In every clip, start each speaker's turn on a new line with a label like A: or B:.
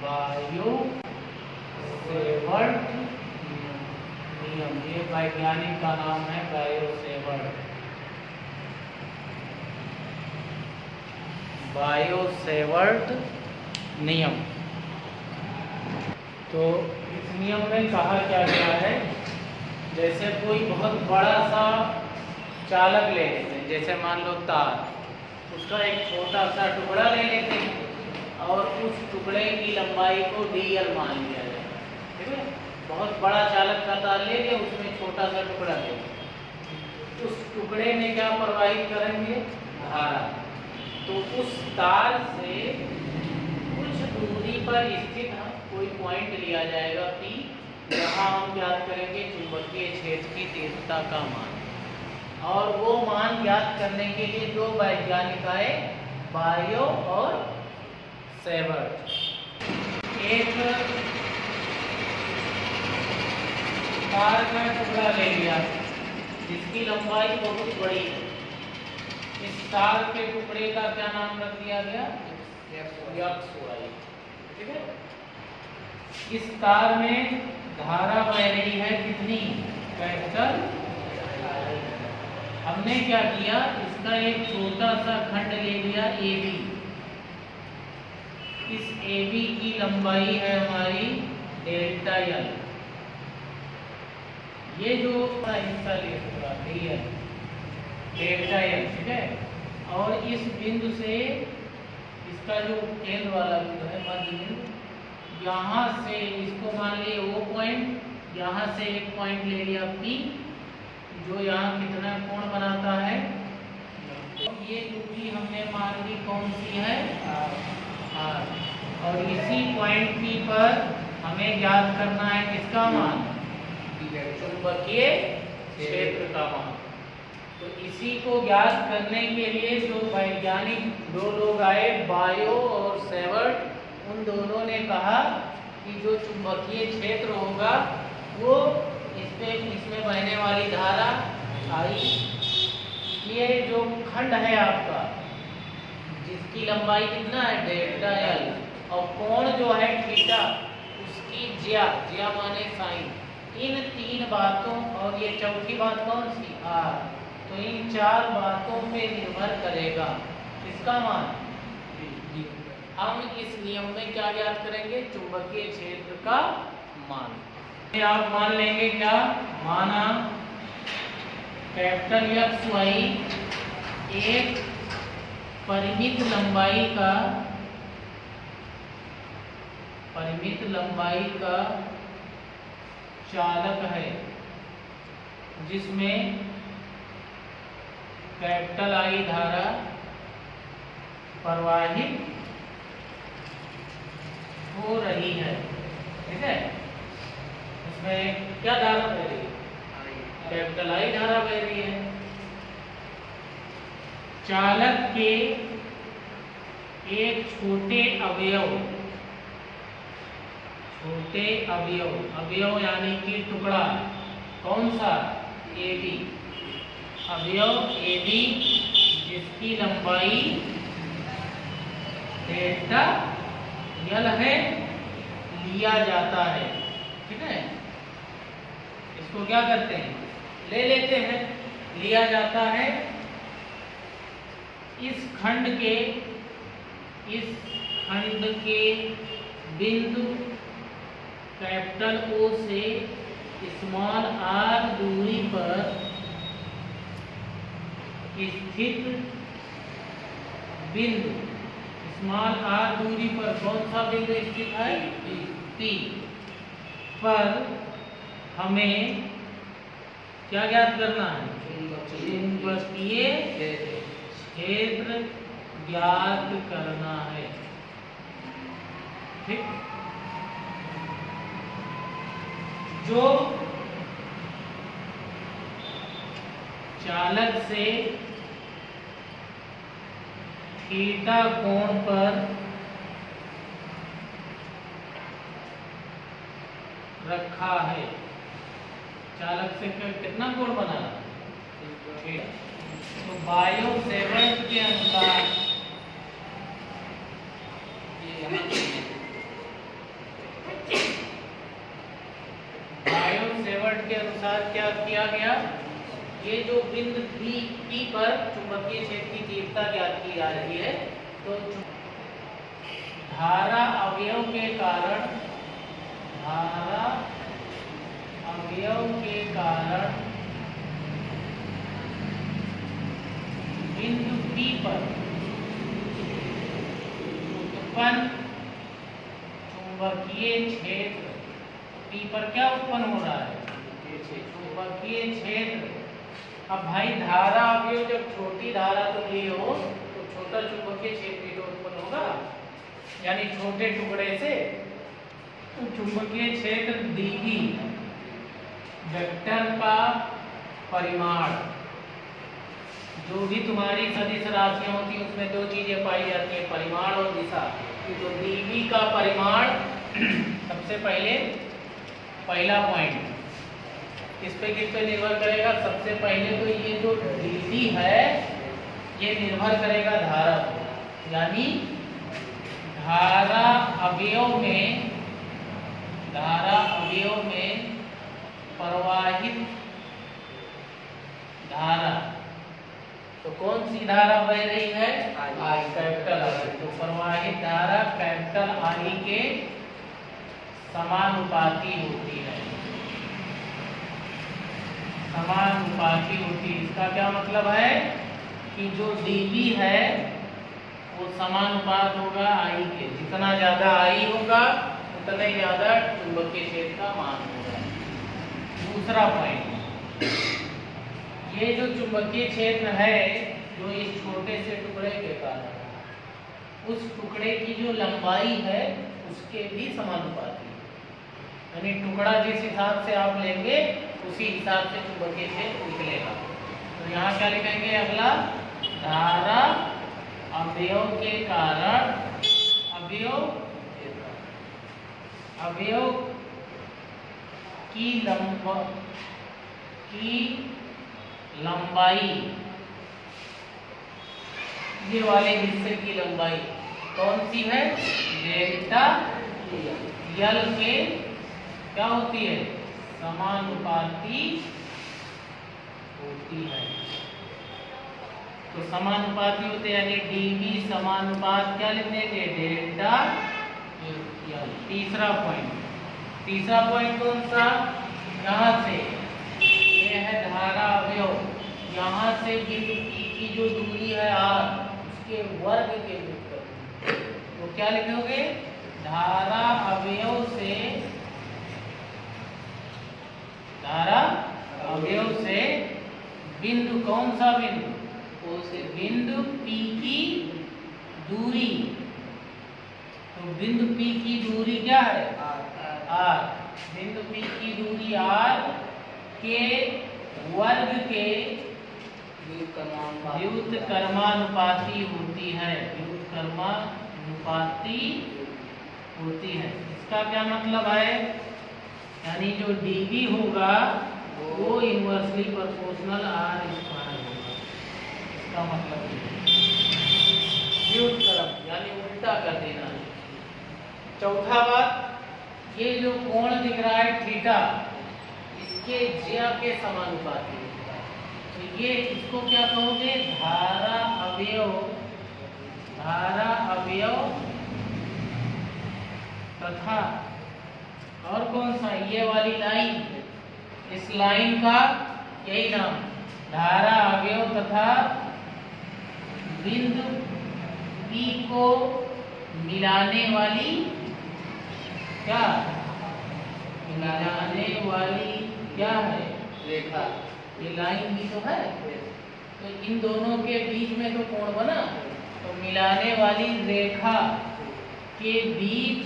A: Bio Savart नियम। ये वैज्ञानिक का नाम है बायो सेवर्ट। बायो सेवर्ट नियम। तो इस नियम में कहा क्या गया है, जैसे कोई बहुत बड़ा सा चालक ले लेते हैं, जैसे मान लो तार, उसका एक छोटा सा टुकड़ा ले लेते हैं और उस टुकड़े की लंबाई को dl मान लिया जाए। ठीक है, बहुत बड़ा चालक का तार ले लिया, उसमें छोटा सा टुकड़ा ले लिया, उस टुकड़े में क्या प्रवाहित करेंगे, धारा। तो उस तार से कुछ दूरी पर स्थित कोई पॉइंट लिया जाएगा P, जहाँ हम ज्ञात करेंगे चुंबकीय क्षेत्र की तीव्रता का मान। और वो मान ज्ञात करने के लिए दो वैज्ञानिक आए, बायो और सेवर्ट। एक तार का टुकड़ा ले लिया जिसकी लंबाई बहुत बड़ी है। इस तार के टुकड़े का क्या नाम रख दिया गया, XY। ठीक है, इस तार में धारा बह रही है कितनी, कैपिटल। हमने क्या किया, इसका एक छोटा सा खंड ले लिया AB। इस AB की लंबाई है हमारी डेल्टा L। ये जो हिस्सा ले है डेल्टा L। ठीक है, और इस बिंदु से इसका जो केंद्र वाला बिंदु है, मध्य बिंदु, यहाँ से इसको मान लिए वो पॉइंट, यहाँ से एक पॉइंट ले लिया P, जो यहाँ कितना कोण बनाता है, ये दूरी हमने मान ली कौन सी है, R। और इसी पॉइंट P पर हमें ज्ञात करना है किसका मान, चुंबकीय क्षेत्र का मान। तो इसी को ज्ञात करने के लिए जो वैज्ञानिक दो लोग आए, बायो और सेवर्ट, उन दोनों ने कहा कि जो चुंबकीय क्षेत्र होगा वो इसमें बहने वाली धारा आई, ये जो खंड है आपका जिसकी लंबाई कितना है डेल्टा L, और कोण जो है थीटा, उसकी ज्या माने साइन, इन तीन बातों, और ये चौथी बात कौन सी, R। तो इन चार बातों पे निर्भर करेगा किसका मान, हम इस नियम में क्या ज्ञात करेंगे, चुंबकीय क्षेत्र का मान। आप मान लेंगे क्या, माना कैपिटल XY एक परिमित लंबाई का चालक है, जिसमें कैपिटल I धारा प्रवाहित हो रही है। ठीक है, इसमें क्या धारा बह रही है, कैपिटल I धारा बह रही है। चालक के एक छोटे अवयव यानी कि टुकड़ा, कौन सा, AB, अवयव AB जिसकी लंबाई डेल्टा L है, लिया जाता है। ठीक है, इसको क्या करते हैं, ले लेते हैं, लिया जाता है। इस खंड के बिंदु कैपिटल O से स्मॉल r दूरी पर स्थित बिंदु, स्मॉल r दूरी पर कौन सा बिंदु स्थित है, P पर हमें क्या ज्ञात करना है, चुंबकीय क्षेत्र ज्ञात करना है। ठीक, जो चालक से थीटा कोण पर रखा है, चालक से कितना कोण बना, तो बायो सेवर्ट के अनुसार के अनुसार क्या किया गया, ये जो बिंदु P पर चुंबकीय क्षेत्र की तीव्रता ज्ञात की जा रही है, तो धारा अवयव के कारण बिंदु P पर उत्पन्न चुंबकीय क्षेत्र, P पर क्या उत्पन्न हो रहा है, चुंबकीय क्षेत्र। अब भाई धारा अवयव जब छोटी धारा तुम लिए हो तो छोटा चुंबकीय क्षेत्र भी तो उत्पन्न होगा, यानी छोटे टुकड़े से। तो चुंबकीय क्षेत्र dV वेक्टर का परिमाण, जो भी तुम्हारी सदिश राशियां होती हैं उसमें दो चीजें पाई जाती हैं, परिमाण और दिशा। तो dV का परिमाण सबसे पहले पहला पॉइंट किस पे निर्भर करेगा, सबसे पहले तो ये जो dV है ये निर्भर करेगा धारा पर, यानी धारा अवयव में प्रवाहित धारा, तो कौन सी धारा बह रही है, I, कैपिटल I। तो प्रवाहित धारा कैपिटल I के समानुपाती होती है, समानुपाती होती है। इसका क्या मतलब है कि जो dV है वो समानुपात होगा I के, जितना ज्यादा I होगा उतना ही ज्यादा चुंबकीय क्षेत्र का मान होगा। दूसरा पॉइंट, ये जो चुंबकीय क्षेत्र है जो इस छोटे से टुकड़े के कारण, उस टुकड़े की जो लंबाई है उसके भी समानुपाती, यानी टुकड़ा जिस हिसाब से आप लेंगे उसी हिसाब से चुंबकीय क्षेत्र निकलेगा। तो यहाँ क्या लिखेंगे, अगला धारा अवयव के कारण अवयव की लंबाई, ये वाले हिस्से की लंबाई कौन सी है, डेल्टा L के क्या होती है, समानुपाती होती है। तो समानुपाती होते हैं, यानी dV समानुपात क्या लिख देंगे, डेल्टा L। तीसरा पॉइंट कौन सा, यहाँ से ये है धारा अवयव, यहाँ से बिंदु P की जो दूरी है R उसके वर्ग के व्युत्क्रम। तो क्या लिखोगे, धारा अवयव से बिंदु, कौन सा बिंदु, से बिंदु P की दूरी। तो बिंदु P की दूरी क्या है, R। बिंदु P की दूरी R के वर्ग के व्युत्क्रमानुपाती होती है, इसका क्या मतलब है, यानी जो dV होगा वो इनवर्सली प्रोपोर्शनल R स्क्वायर होगा। इसका मतलब व्युत्क्रम यानी उल्टा कर देना। चौथा बात, ये जो कोण दिख रहा है थीटा, इसके ज्या के समानुपाती होता है। तो ये इसको क्या कहोगे, धारा अवयव तथा और कौन सा, ये वाली लाइन, इस लाइन का यही नाम, धारा अवयव तथा बिंदु P को मिलाने वाली क्या, मिलाने वाली क्या है, रेखा। ये लाइन भी तो है, तो इन दोनों के बीच में तो कोण बना, तो मिलाने वाली रेखा के बीच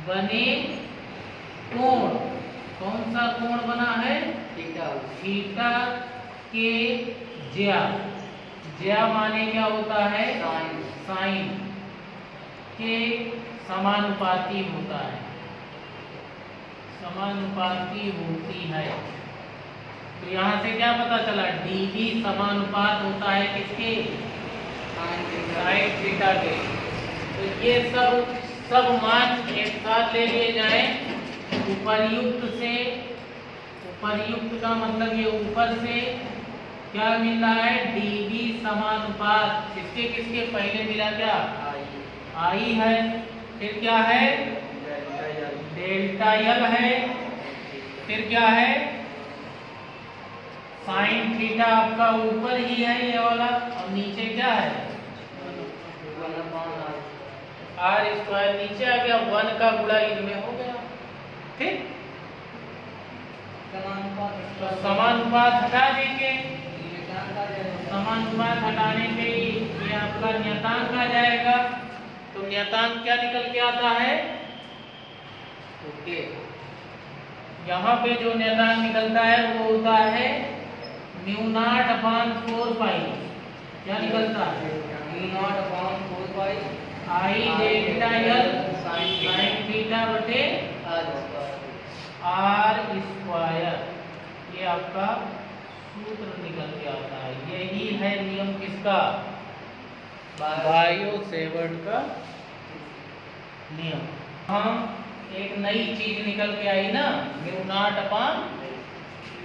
A: बने कोण, कौन सा कोण बना है, थीटा के ज्या माने क्या होता है, साइन के समानुपाती होता है, समानुपाती होती है। तो यहाँ से क्या पता चला, dV समानुपात होता है किसके, साइन थीटा के। तो ये सब मान एक साथ ले लिए जाएं, उपर्युक्त से उपर्युक्त का मतलब ये ऊपर से क्या मिल रहा है, डीबी समानुपात किसके किसके पहले मिला, क्या आई है, फिर क्या है डेल्टा यल है, फिर क्या है साइन थीटा आपका ऊपर ही है ये वाला, और नीचे क्या है आर स्क्वायर, नीचे आ गया 1 का गुणा इनमें हो गया। ठीक, तो समानुपात हटा देंगे, समानुपात हटाने पे ये आपका नियतांक आ जाएगा। तो नियतांक क्या निकल के आता है, ओके यहाँ पे जो नियतांक निकलता है वो होता है म्यू नॉट अपॉन 4 पाई, क्या निकलता है म्यू नॉट अपॉन 4 पाई आई डेल्टा यल साइन थीटा बटे आर स्क्वायर, ये आपका सूत्र निकल के आता है। यही है नियम किसका, बायो-सेवर्ट का नियम। हम एक नई चीज निकल के आई ना, म्यू नॉट अपॉन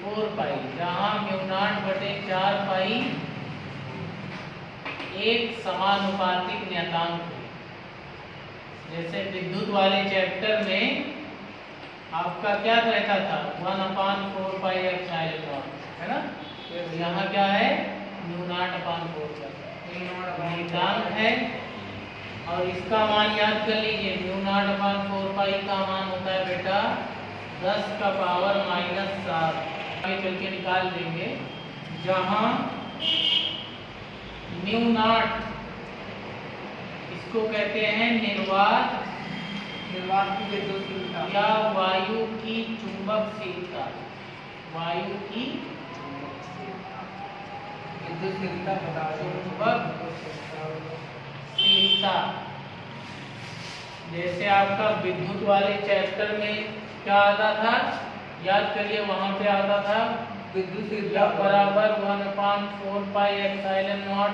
A: 4 पाई, जहाँ म्यू नॉट बटे 4 पाई एक समानुपातिक नियतांक है। जैसे विद्युत वाले चैप्टर में आपका क्या रहता था 1/4 पाई एप्सिलॉन नॉट, है ना, तो यहाँ क्या है म्यू नॉट अपॉन 4 नियतांक है। और इसका मान याद कर लीजिए, म्यू नॉट अपॉन 4 पाई का मान होता है बेटा 10 का पावर -7, आगे चल के निकाल देंगे, जहाँ म्यू नॉट इसको कहते हैं निर्वात की विद्युतशीलता या वायु की चुंबकशीलता, वायु की चुंबकशीलता। जैसे आपका विद्युत वाले चैप्टर में क्या आता था, याद करिए, वहां पे आता था विद्युतशीलता बराबर 1/4 pi epsilon not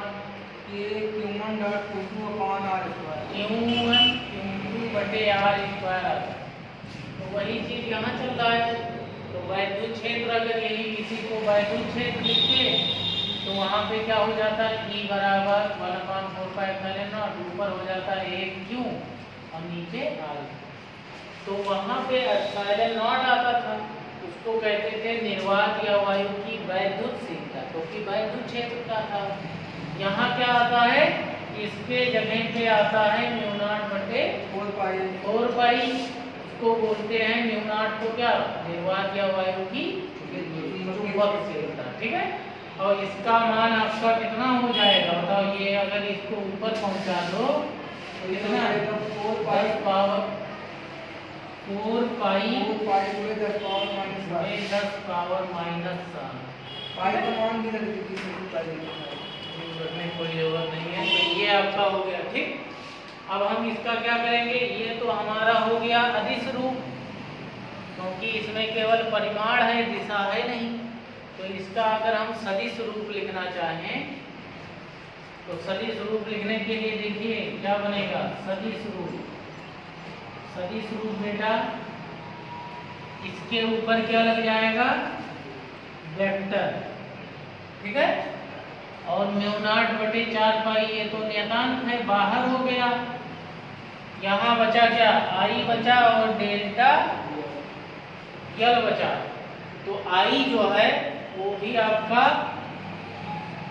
A: Q1 dot Q2 upon R square, Q1 Q2 बटे R स्क्वायर। तो वही चीज यहाँ चल रहा है। तो वैद्युत क्षेत्र अगर यही किसी को वैद्युत क्षेत्र लिखते तो वहाँ पे क्या हो जाता है, E बराबर 1/4 पाई एप्सिलॉन नॉट, ऊपर हो जाता है 1 Q और नीचे R। तो वहाँ पे एप्सिलॉन नॉट आता था, उसको कहते थे निर्वात या वायु की वैद्युतशीलता, क्योंकि वैद्युत क्षेत्र का था। यहाँ क्या आता है, इसके जगह पे आता है म्यू नॉट बटे 4 पाई, इसको बोलते हैं म्यू नॉट को क्या, निर्वात या वायु की चुंबकशीलता। ठीक है, और इसका मान आपका कितना हो जाएगा बताओ, ये अगर इसको ऊपर पहुंचा दो तो कितना 4 पावर 4 पाई 10 पावर -7 पाई का मान भी रखने की कोई जरूरत नहीं है। तो ये आपका हो गया। ठीक, अब हम इसका क्या करेंगे, ये तो हमारा हो गया अदिश रूप, क्योंकि इसमें केवल परिमाण है, दिशा है नहीं। तो इसका अगर हम सदिश रूप लिखना चाहें तो सदिश रूप लिखने के लिए देखिए क्या बनेगा, सदिश रूप। सदिश रूप बेटा इसके ऊपर क्या लग जाएगा, वेक्टर। ठीक है, और म्यू नॉट बटे 4 पाई ये तो नियतांक है, बाहर हो गया। यहाँ बचा क्या, आई बचा और डेल्टा यल बचा। तो आई जो है वो भी आपका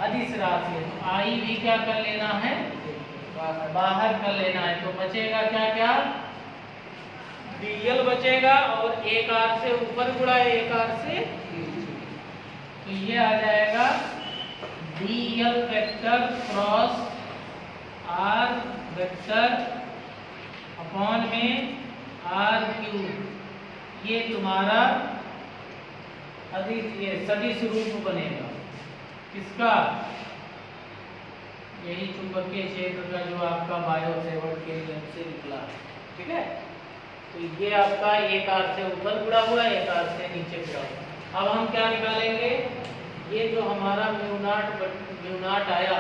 A: अदिश राशि है, तो आई भी क्या कर लेना है, बाहर कर लेना है। तो बचेगा क्या क्या, डीएल बचेगा और एक आर से ऊपर गुणा एक आर से, तो ये आ जाएगा DL vector cross R vector upon में आर क्यूब, ये तुम्हारा ये सदिश रूप बनेगा। किसका, यही चुंबकीय क्षेत्र का जो आपका बायो-सेवर्ट के नियम से निकला। ठीक है, तो ये आपका एक आर से ऊपर जुड़ा हुआ है, एक आर से नीचे जुड़ा हुआ। अब हम क्या निकालेंगे, ये जो हमारा म्यू नॉट आया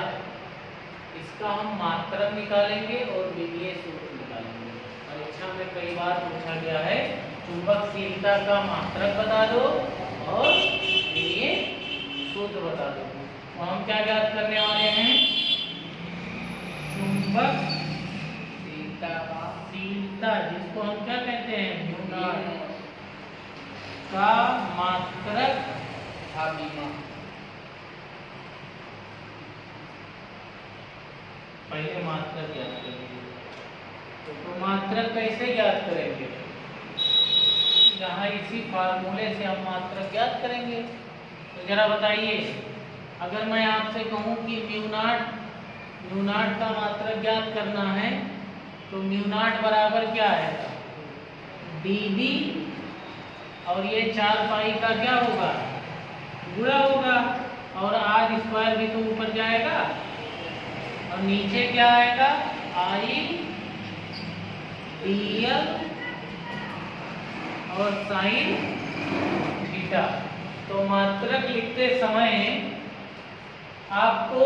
A: इसका हम मात्रक निकालेंगे और विमीय सूत्र निकालेंगे। परीक्षा में कई बार पूछा गया है चुंबकशीलता का मात्रक बता दो और ये सूत्र बता दो। तो हम क्या ज्ञात करने वाले हैं? चुंबक शीलता, जिसको हम क्या कहते हैं? म्यू नॉट का मात्रक पहले मात्रक ज्ञात करेंगे। तो मात्रक कैसे ज्ञात करेंगे? यहाँ इसी फार्मूले से हम मात्रक ज्ञात करेंगे। तो जरा बताइए, अगर मैं आपसे कहूँ कि म्यू नॉट का मात्रक ज्ञात करना है, तो म्यू नॉट बराबर क्या है? dB, और ये 4 पाई का क्या होगा? गुणा होगा, और आर स्क्वायर भी तो ऊपर जाएगा, और नीचे क्या आएगा? I dl और साइन थीटा। तो मात्रक लिखते समय आपको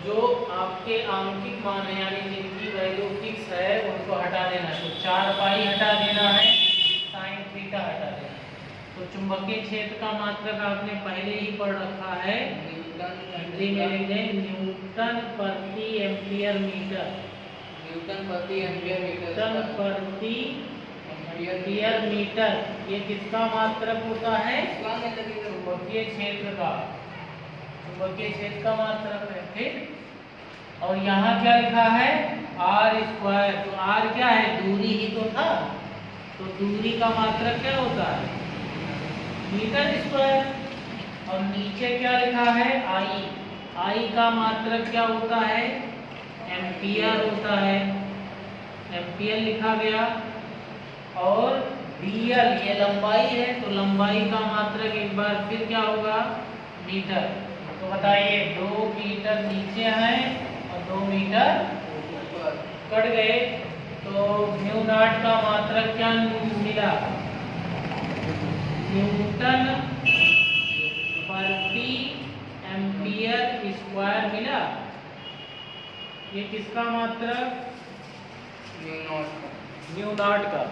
A: जो आपके आंकिक मान है, यानी जिनकी वैल्यू फिक्स है, उनको हटा देना है। तो 4 पाई हटा देना है, साइन थीटा हटा देना है। तो चुंबकीय क्षेत्र का मात्रक आपने पहले ही पढ़ रखा है, हिंदी में लिख दें न्यूटन प्रति एम्पियर मीटर। न्यूटन प्रति एम्पियर मीटर ये किसका मात्रक होता है? चुंबकीय क्षेत्र का। चुंबकीय क्षेत्र का मात्रक है, ठीक। और यहाँ क्या लिखा है? Are square. तो आर क्या है? दूरी ही तो था। तो दूरी का मात्रक क्या होता है? Metre square. और नीचे क्या लिखा है? आई। आई का मात्रक क्या होता है? एम्पियर होता है। एम्पियर लिखा गया। और डीएल ये लंबाई है, तो लंबाई का मात्रक एक बार फिर क्या होगा? मीटर। तो बताइए, 2 मीटर नीचे है और 2 मीटर कट गए, तो म्यू नॉट का मात्रक क्या मिला? न्यूटन प्रति एम्पियर स्क्वायर मिला। ये किसका मात्रक? म्यू नॉट का।